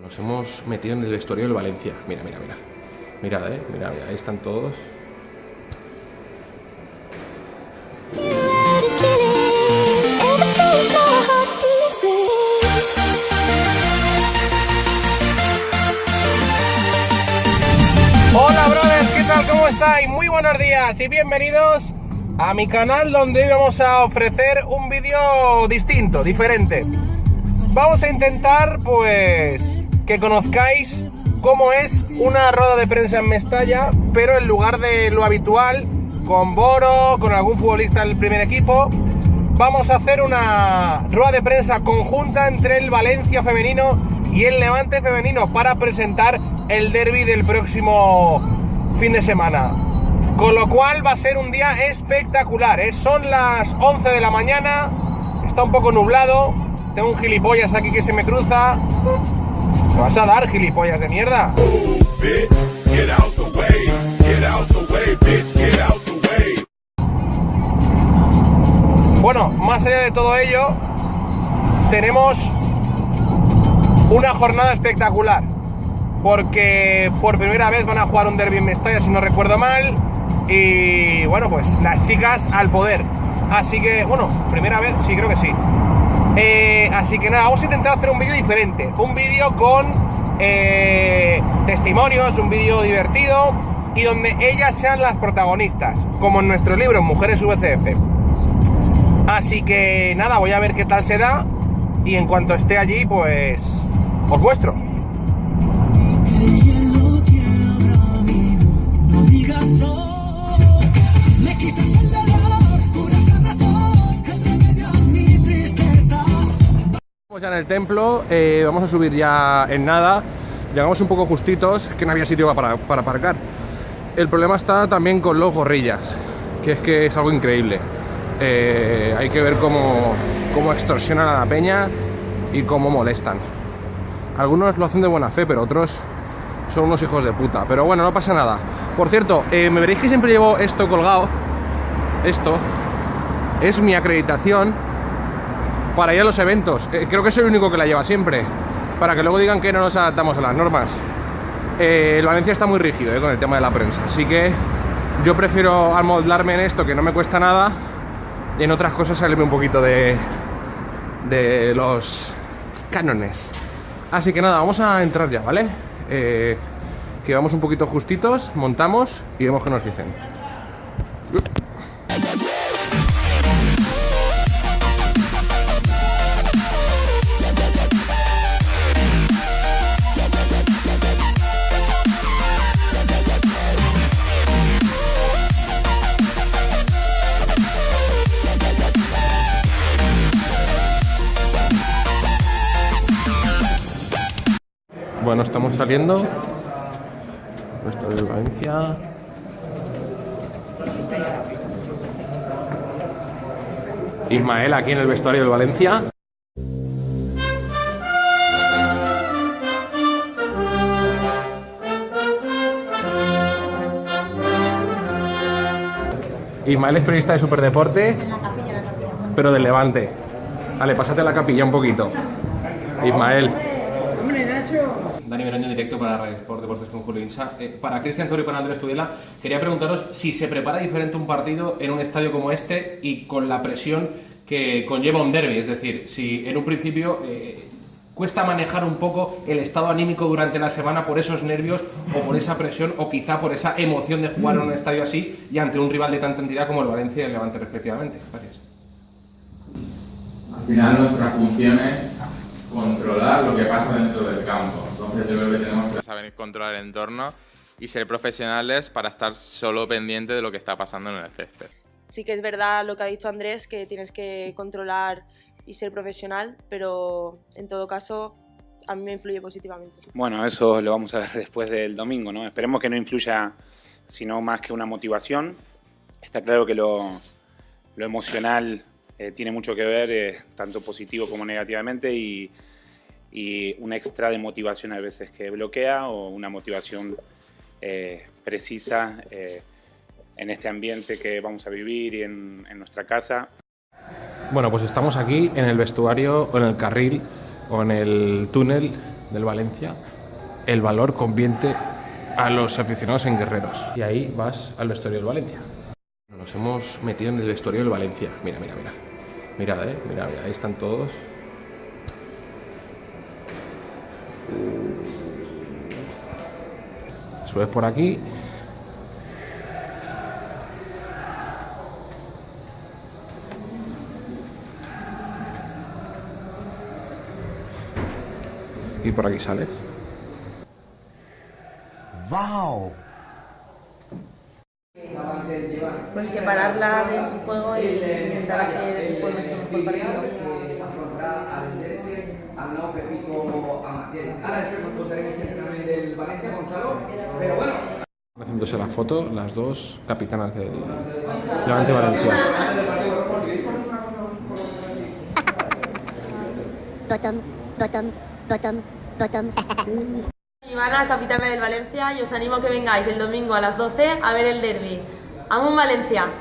Nos hemos metido en el vestuario del Valencia. Mira, mira, mira. Mirad, mira, mira, ahí están todos. Hola, brothers, ¿qué tal? ¿Cómo estáis? Muy buenos días y bienvenidos a mi canal, donde hoy vamos a ofrecer un vídeo distinto, diferente. Vamos a intentar, pues, que conozcáis cómo es una rueda de prensa en Mestalla, pero en lugar de lo habitual, con Boro, con algún futbolista del primer equipo, vamos a hacer una rueda de prensa conjunta entre el Valencia femenino y el Levante femenino para presentar el derbi del próximo fin de semana. Con lo cual va a ser un día espectacular, ¿eh? Son las 11 de la mañana, está un poco nublado, tengo un gilipollas aquí que se me cruza. ¿Me vas a dar, gilipollas de mierda? Bueno, más allá de todo ello, tenemos una jornada espectacular, porque por primera vez van a jugar un derbi en Mestalla, si no recuerdo mal, y bueno, pues las chicas al poder. Así que, bueno, primera vez, sí, creo que sí. Así que nada, vamos a intentar hacer un vídeo diferente, un vídeo con testimonios, un vídeo divertido y donde ellas sean las protagonistas, como en nuestro libro Mujeres VCF. Así que nada, voy a ver qué tal se da y en cuanto esté allí, pues os muestro. Ya en el templo, vamos a subir ya en nada. Llegamos un poco justitos, que no había sitio para aparcar. El problema está también con los gorrillas, que es algo increíble. Hay que ver cómo extorsionan a la peña y cómo molestan. Algunos lo hacen de buena fe, pero otros son unos hijos de puta. Pero bueno, no pasa nada. Por cierto, me veréis que siempre llevo esto colgado. Esto es mi acreditación para ir a los eventos. Creo que soy el único que la lleva siempre, para que luego digan que no nos adaptamos a las normas. El Valencia está muy rígido con el tema de la prensa, así que yo prefiero amoldarme en esto, que no me cuesta nada, y en otras cosas salirme un poquito de los cánones. Así que nada, vamos a entrar ya, ¿vale? Que vamos un poquito justitos, montamos y vemos qué nos dicen. Bueno, estamos saliendo. Nuestro del Valencia. Ismael aquí en el vestuario del Valencia. Ismael es periodista de Superdeporte, pero del Levante. Vale, pásate a la capilla un poquito. Ismael. Dani Meroño, directo para Radio Sport Deportes con Julio Insa. Para Cristian Toro y para Andrés Tudela, quería preguntaros si se prepara diferente un partido en un estadio como este y con la presión que conlleva un derbi. Es decir, si en un principio cuesta manejar un poco el estado anímico durante la semana por esos nervios o por esa presión o quizá por esa emoción de jugar en un estadio así y ante un rival de tanta entidad como el Valencia y el Levante respectivamente. Gracias. Al final nuestra función es controlar lo que pasa dentro del campo. Entonces yo creo que tenemos que saber controlar el entorno y ser profesionales para estar solo pendiente de lo que está pasando en el césped. Sí que es verdad lo que ha dicho Andrés, que tienes que controlar y ser profesional, pero en todo caso a mí me influye positivamente. Bueno, eso lo vamos a ver después del domingo, ¿no? Esperemos que no influya sino más que una motivación. Está claro que lo emocional tiene mucho que ver, tanto positivo como negativamente, y un extra de motivación a veces que bloquea, o una motivación precisa en este ambiente que vamos a vivir y en nuestra casa. Bueno, pues estamos aquí en el vestuario, o en el carril, o en el túnel del Valencia, el valor convierte a los aficionados en guerreros. Y ahí vas al vestuario del Valencia. Nos hemos metido en el vestuario del Valencia. Mira, mira, mira. Mirad, mira, mira, ahí están todos. Subes por aquí. Y por aquí sales. ¡Wow! Pues que pararla en su juego y intentar hacer pues, nuestro mejor partido. al nuevo Pepito Amateur. Ahora después nos contaremos el entrenamiento del Valencia, Gonzalo, pero bueno. Haciéndose la foto, las dos capitanas del Levante Valencia. Ivana, capitana del Valencia, y os animo a que vengáis el domingo a las 12 a ver el derbi. ¡Amun Valencia!